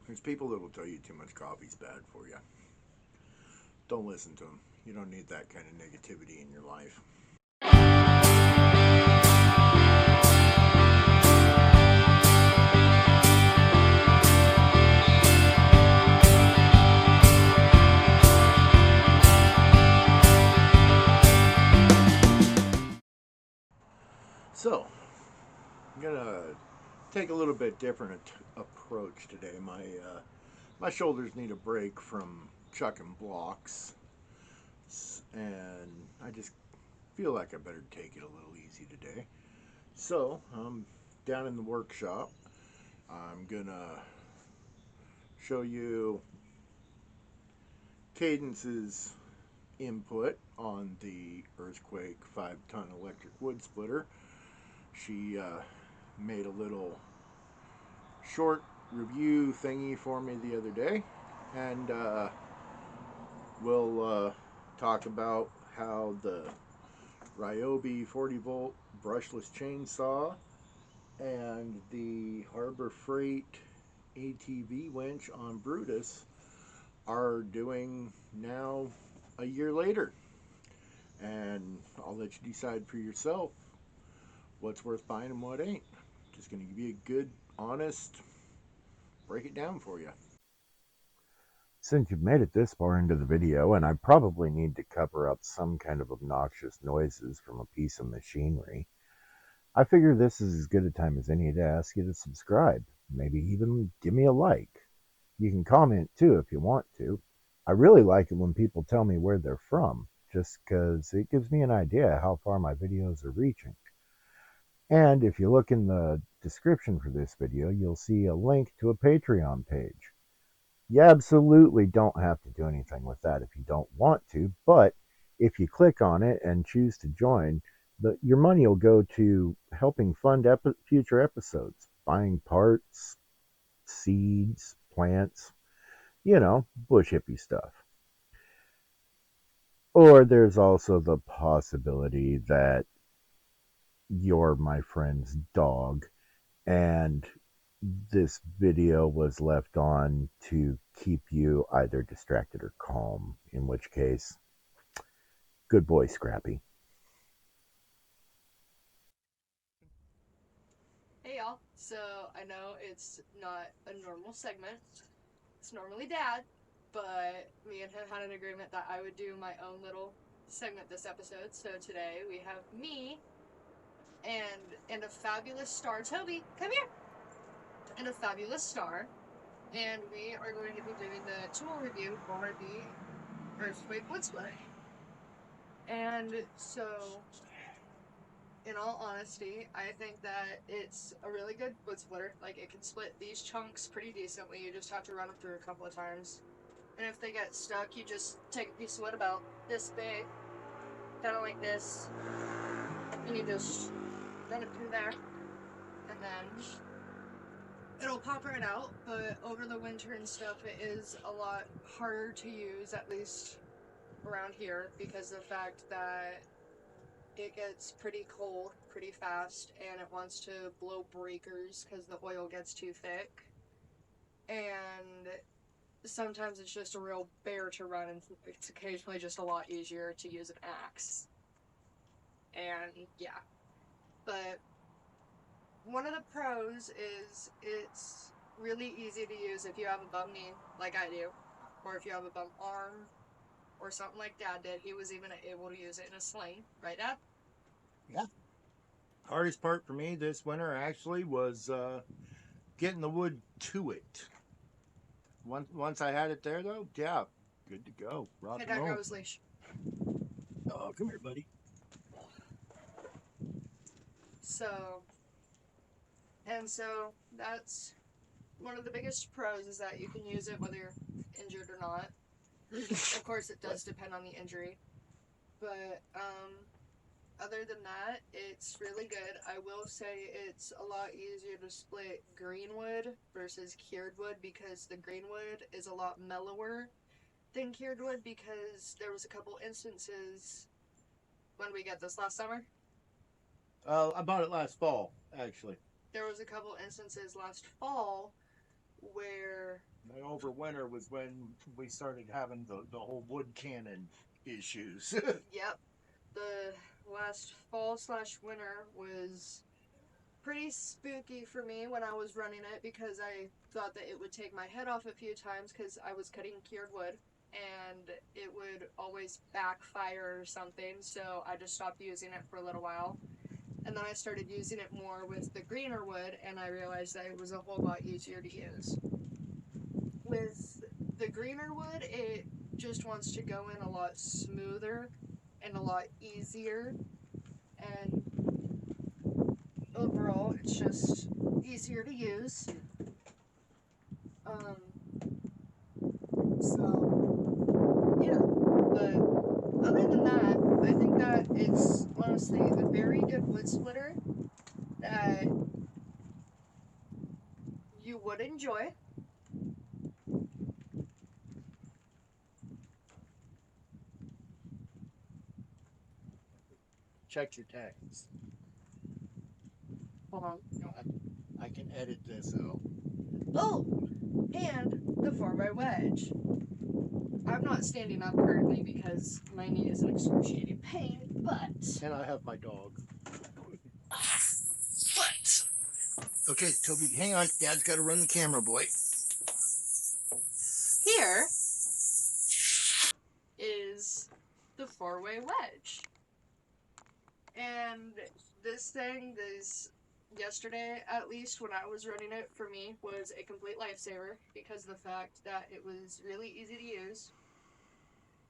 There's people that will tell you too much coffee's bad for you. Don't listen to them. You don't need that kind of negativity in your life. So, I'm gonna take a little bit different approach today. My shoulders need a break from chucking blocks, and I just feel like I better take it a little easy today. So, I'm down in the workshop. I'm gonna show you Cadence's input on the Earthquake 5-ton electric wood splitter. She made a little short review thingy for me the other day, and we'll talk about how the Ryobi 40-volt brushless chainsaw and the Harbor Freight ATV winch on Brutus are doing now a year later. And I'll let you decide for yourself what's worth buying and what ain't. Just going to give you a good, honest, break it down for you. Since you've made it this far into the video, and I probably need to cover up some kind of obnoxious noises from a piece of machinery, I figure this is as good a time as any to ask you to subscribe, maybe even give me a like. You can comment too if you want to. I really like it when people tell me where they're from, just because it gives me an idea how far my videos are reaching. And if you look in the description for this video, you'll see a link to a Patreon page. You absolutely don't have to do anything with that if you don't want to, but if you click on it and choose to join, your money will go to helping fund future episodes, buying parts, seeds, plants, bush hippie stuff. Or there's also the possibility that you're my friend's dog and this video was left on to keep you either distracted or calm, in which case, good boy, Scrappy. Hey y'all, so I know it's not a normal segment, it's normally Dad, but me and him had an agreement that I would do my own little segment this episode, so today we have me and a fabulous star. Toby, come here! And a fabulous star, and we are going to be doing the tool review for the Earthquake wood splitter. And so, in all honesty, I think that it's a really good wood splitter. Like, it can split these chunks pretty decently. You just have to run them through a couple of times. And if they get stuck, you just take a piece of wood about this big, kind of like this, and you just run it through there. And then it'll pop right out, but over the winter and stuff, it is a lot harder to use, at least around here, because of the fact that it gets pretty cold pretty fast, and it wants to blow breakers because the oil gets too thick. And sometimes it's just a real bear to run, and it's occasionally just a lot easier to use an axe. And yeah, but one of the pros is it's really easy to use if you have a bum knee like I do, or if you have a bum arm, or something like Dad did. He was even able to use it in a sling, right, Dad? Yeah. Hardest part for me this winter actually was getting the wood to it. Once I had it there though, yeah, good to go. Rock Hey, and Dad, grab roll. his leash. Oh, come here, buddy. So, and so that's one of the biggest pros is that you can use it whether you're injured or not. Of course, it does depend on the injury, but other than that, it's really good. I will say it's a lot easier to split green wood versus cured wood because the green wood is a lot mellower than cured wood because there was a couple instances when we got this last summer. I bought it last fall, actually. There was a couple instances last fall where My overwinter was when we started having the whole wood cannon issues. yep, the last fall slash winter was pretty spooky for me when I was running it because I thought that it would take my head off a few times because I was cutting cured wood and it would always backfire or something, so I just stopped using it for a little while. And then I started using it more with the greener wood and I realized that it was a whole lot easier to use. With the greener wood, it just wants to go in a lot smoother and a lot easier, and overall it's just easier to use. Um, so yeah, but other than that, I think that it's honestly a very good wood splitter that you would enjoy. Check your tags. Hold on. I can edit this out. Oh, and the 4-way wedge. I'm not standing up currently because my knee is in excruciating pain, but And I have my dog. Okay, Toby, hang on. Dad's got to run the camera, boy. here is the 4-way wedge. And this thing is yesterday at least when I was running it for me was a complete lifesaver because of the fact that it was really easy to use.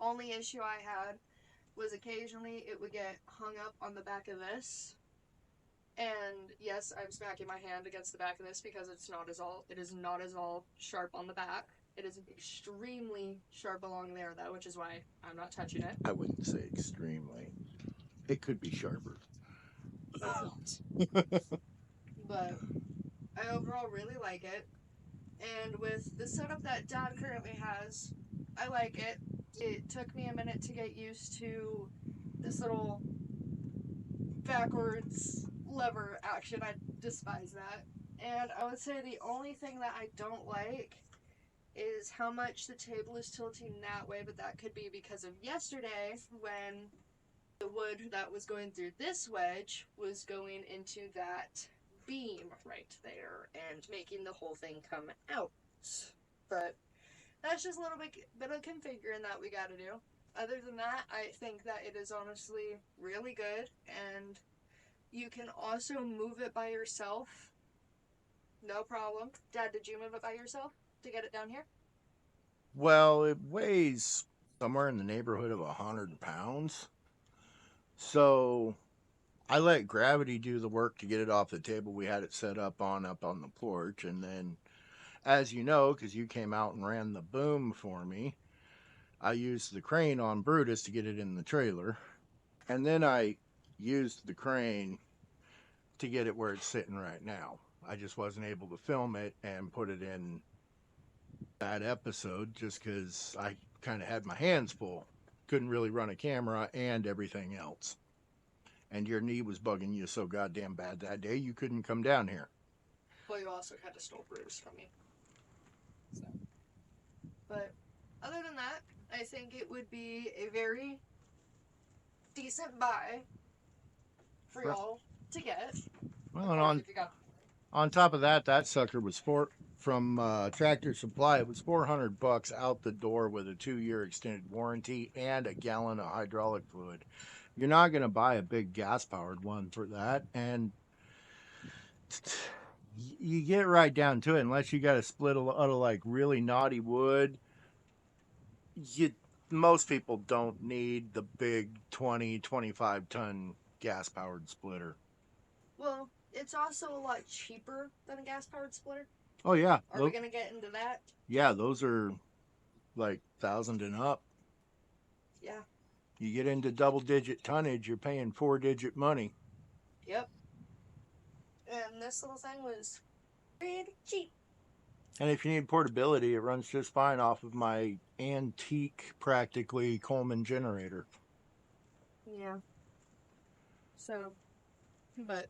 Only issue I had was occasionally it would get hung up on the back of this. And yes, I'm smacking my hand against the back of this because it is not as all sharp on the back. It is extremely sharp along there though, which is why I'm not touching it. I wouldn't say extremely. It could be sharper. But I overall really like it. And with the setup that Dad currently has, I like it. It took me a minute to get used to this little backwards lever action. I despise that. And I would say the only thing that I don't like is how much the table is tilting that way, but that could be because of yesterday when the wood that was going through this wedge was going into that beam right there and making the whole thing come out. But that's just a little bit of configuring that we got to do. Other than that, I think that it is honestly really good, and you can also move it by yourself. No problem. Dad, did you move it by yourself to get it down here? Well, it weighs somewhere in the neighborhood of 100 pounds. So I let gravity do the work to get it off the table we had it set up on the porch. And then, as you know, because you came out and ran the boom for me, I used the crane on Brutus to get it in the trailer. And then I used the crane to get it where it's sitting right now. I just wasn't able to film it and put it in that episode just because I kind of had my hands full. Couldn't really run a camera and everything else. And your knee was bugging you so goddamn bad that day you couldn't come down here. Well, you also kind of stole Bruce from me. So. But other than that, I think it would be a very decent buy for y'all to get. Well, and If you got on top of that, that sucker was from Tractor Supply. It was $400 out the door with a 2-year extended warranty and a gallon of hydraulic fluid. You're not going to buy a big gas powered one for that. And you get right down to it, unless you got to split a lot of like really knotty wood, you most people don't need the big 20-25 ton gas powered splitter. Well, it's also a lot cheaper than a gas powered splitter. Oh yeah, Are we gonna get into that? yeah, those are like 1,000 and up. Yeah. You get into double digit tonnage, you're paying 4-digit money. Yep. And this little thing was pretty cheap. And if you need portability, it runs just fine off of my antique, practically Coleman generator. Yeah. So, but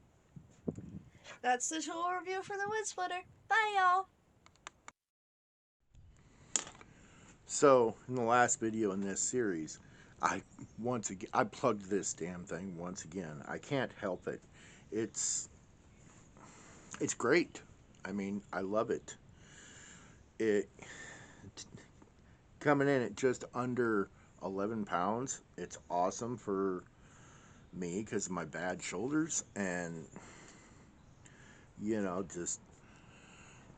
that's the tool review for the wood splitter. Bye, y'all. So, in the last video in this series, I plugged this damn thing once again. I can't help it. It's great. I mean, I love it. It coming in at just under 11 pounds. It's awesome for me because of my bad shoulders, and just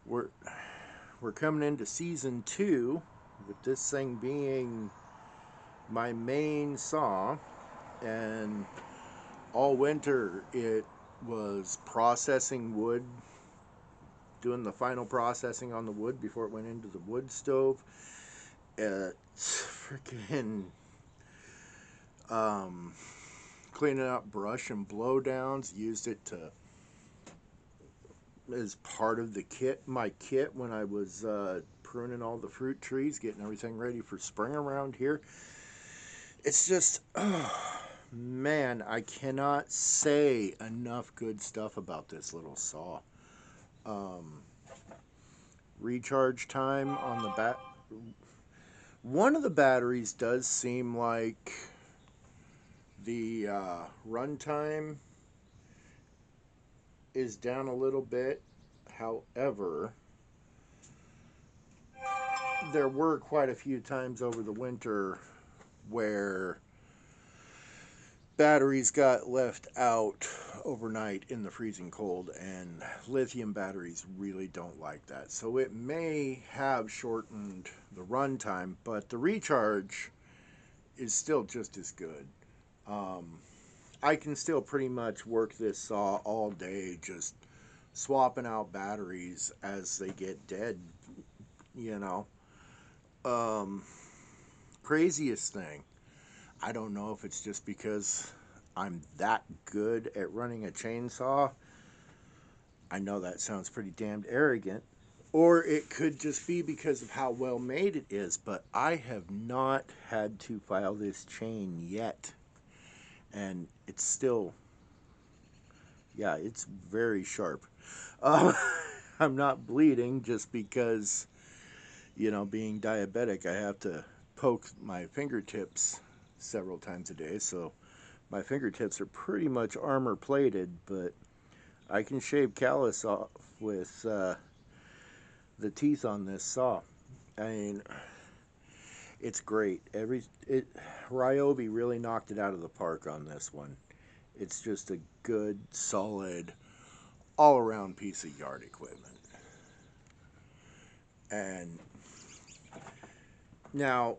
we're coming into season 2 with this thing being my main saw, and all winter it was processing wood, doing the final processing on the wood before it went into the wood stove. It's freaking cleaning up brush and blowdowns. Used it to as part of the my kit when I was pruning all the fruit trees, getting everything ready for spring around here. It's just, oh, man, I cannot say enough good stuff about this little saw. Recharge time on the one of the batteries does seem like the run time is down a little bit. However, there were quite a few times over the winter where batteries got left out overnight in the freezing cold, and lithium batteries really don't like that. So it may have shortened the run time, but the recharge is still just as good. I can still pretty much work this saw all day, just swapping out batteries as they get dead, you know. Craziest thing, I don't know if it's just because I'm that good at running a chainsaw. I know that sounds pretty damned arrogant. Or it could just be because of how well made it is, but I have not had to file this chain yet. And it's still, yeah, it's very sharp. Uh, I'm not bleeding just because, being diabetic, I have to poke my fingertips several times a day. So my fingertips are pretty much armor plated, but I can shave callus off with the teeth on this saw. I mean, it's great. Ryobi really knocked it out of the park on this one. It's just a good, solid, all-around piece of yard equipment. And now,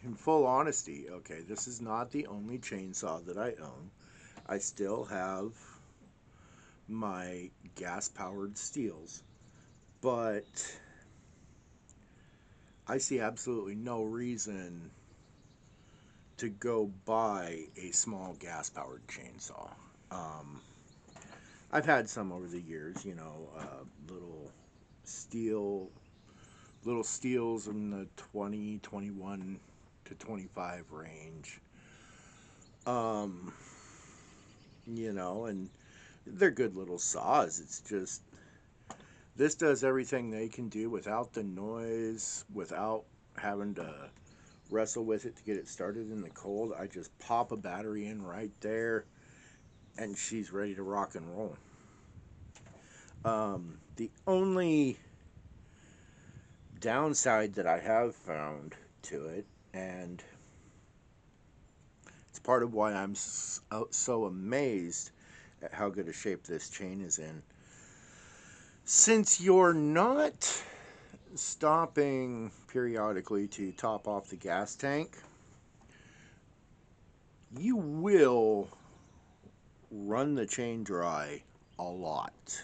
in full honesty, okay, this is not the only chainsaw that I own. I still have my gas-powered steels, but I see absolutely no reason to go buy a small gas-powered chainsaw. I've had some over the years, little steel, little steels in the 20, 21 to 25 range. And they're good little saws. It's just, this does everything they can do without the noise, without having to wrestle with it to get it started in the cold. I just pop a battery in right there, and she's ready to rock and roll. The only downside that I have found to it, and it's part of why I'm so amazed at how good a shape this chain is in. Since you're not stopping periodically to top off the gas tank, you will run the chain dry a lot.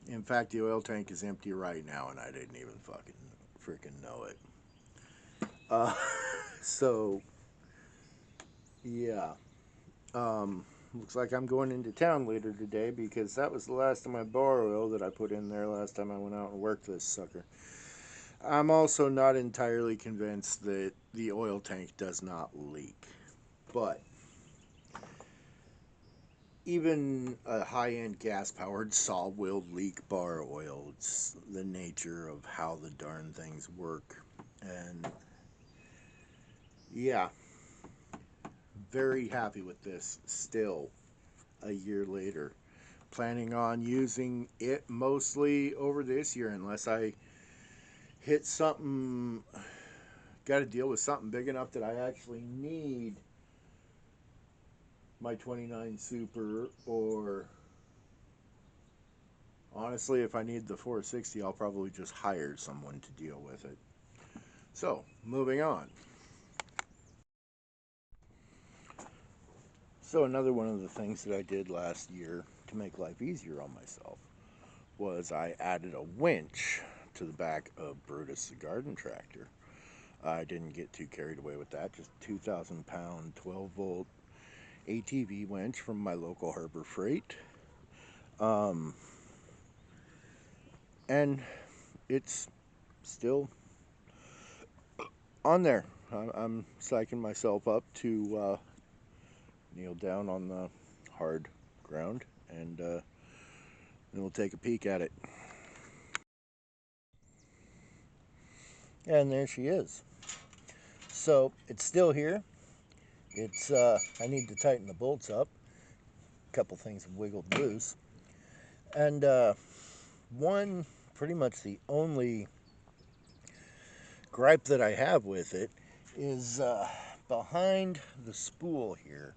In fact, the oil tank is empty right now, and I didn't even fucking freaking know it. Uh, so, yeah. Looks like I'm going into town later today because that was the last of my bar oil that I put in there last time I went out and worked this sucker. I'm also not entirely convinced that the oil tank does not leak. But even a high-end gas-powered saw will leak bar oil. It's the nature of how the darn things work. And yeah, very happy with this still a year later. Planning on using it mostly over this year unless I hit something, got to deal with something big enough that I actually need my 29 Super, or honestly, if I need the 460, I'll probably just hire someone to deal with it. So, moving on. So, another one of the things that I did last year to make life easier on myself was I added a winch to the back of Brutus the garden tractor. I didn't get too carried away with that, just 2,000 pound 12 volt ATV winch from my local Harbor Freight. And it's still on there. I'm psyching myself up to kneel down on the hard ground and then we'll take a peek at it. And there she is. So it's still here. It's I need to tighten the bolts up. A couple things have wiggled loose. And one, pretty much the only gripe that I have with it is behind the spool here.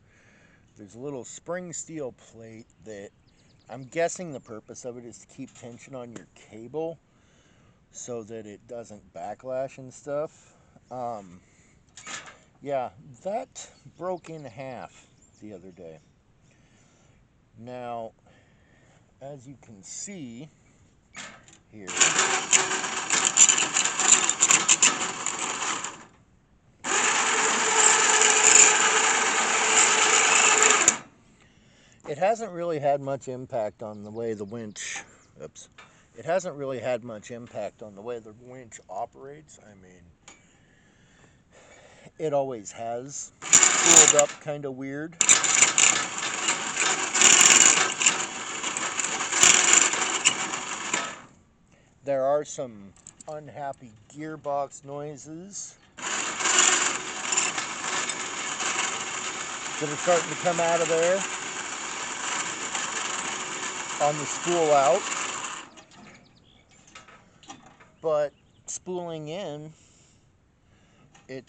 There's a little spring steel plate that I'm guessing the purpose of it is to keep tension on your cable so that it doesn't backlash and stuff. Yeah, that broke in half the other day. Now, as you can see here, it hasn't really had much impact on the way the winch, it hasn't really had much impact on the way the winch operates. I mean, it always has spooled up kind of weird. There are some unhappy gearbox noises that are starting to come out of there on the spool out. But spooling in, it,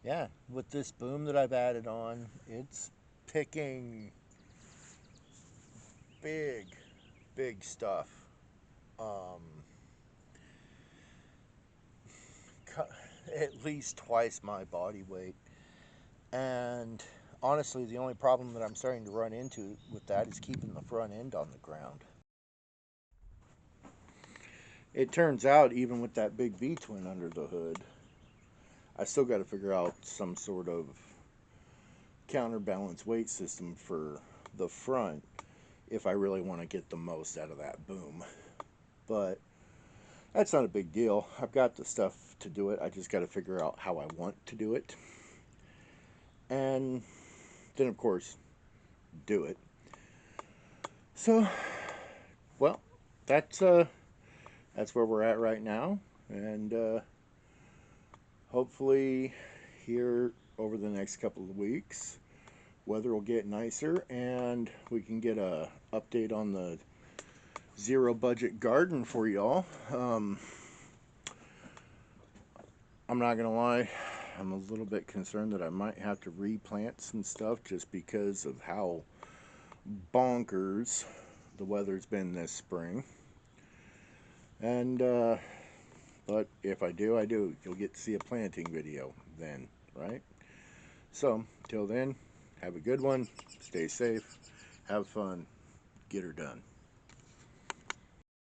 yeah, with this boom that I've added on, it's picking big stuff. At least twice my body weight. And honestly, the only problem that I'm starting to run into with that is keeping the front end on the ground. It turns out, even with that big V-twin under the hood, I still got to figure out some sort of counterbalance weight system for the front if I really want to get the most out of that boom. But that's not a big deal. I've got the stuff to do it. I just got to figure out how I want to do it. And then, of course, do it. So, well, that's where we're at right now. And hopefully here over the next couple of weeks, weather will get nicer and we can get a update on the zero budget garden for y'all. I'm not gonna lie, I'm a little bit concerned that I might have to replant some stuff just because of how bonkers the weather's been this spring. And but if I do, I do. You'll get to see a planting video then, right? So till then, have a good one, stay safe, have fun, get her done.